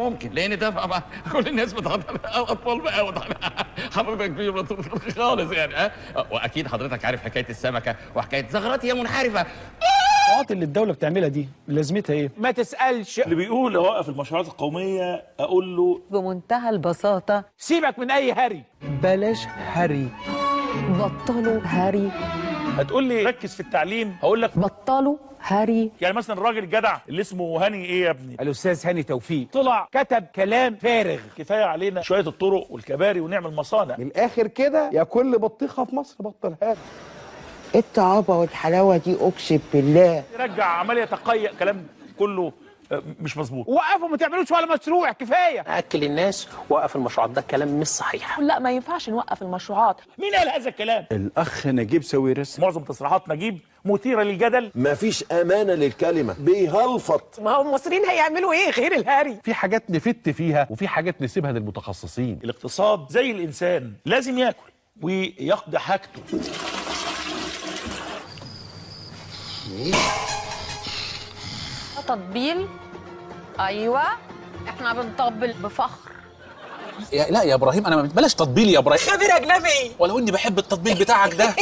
ممكن، لان ده بقى كل الناس اطفال بقى حضرتك كبير خالص يعني. واكيد حضرتك عارف حكايه السمكه وحكايه زغرتي يا منحرفه. المشروعات اللي الدولة بتعملها دي لازمتها ايه؟ ما تسألش. اللي بيقول اوقف المشروعات القوميه اقول له بمنتهى البساطة سيبك من اي هري. بلاش هري. بطلوا هري. هتقول لي ركز في التعليم، هقول لك بطلوا هري. يعني مثلا الراجل الجدع اللي اسمه هاني ايه يا ابني، الاستاذ هاني توفيق طلع كتب كلام فارغ. كفايه علينا شويه الطرق والكباري ونعمل مصانع. من الاخر كده يا كل بطيخه في مصر بطل هذا. الطعابه والحلاوه دي اقسم بالله يرجع عمال يتقيأ كلام كله مش مظبوط. وقفوا ما تعملوش ولا مشروع، كفايه. اكل الناس وقف المشروعات، ده كلام مش صحيح. لا ما ينفعش نوقف المشروعات. مين قال هذا الكلام؟ الأخ نجيب ساويرس. معظم تصريحات نجيب مثيره للجدل. مفيش امانه للكلمه، بيهلفط. ما هو المصريين هيعملوا ايه غير الهري؟ في حاجات نفت فيها وفي حاجات نسيبها للمتخصصين. الاقتصاد زي الانسان لازم ياكل ويقضي حاجته. تطبيل. ايوه احنا بنطبل بفخر. لا يا ابراهيم، انا بلاش تطبيل يا ابراهيم. خبير اجنبي. ولو اني بحب التطبيل بتاعك ده.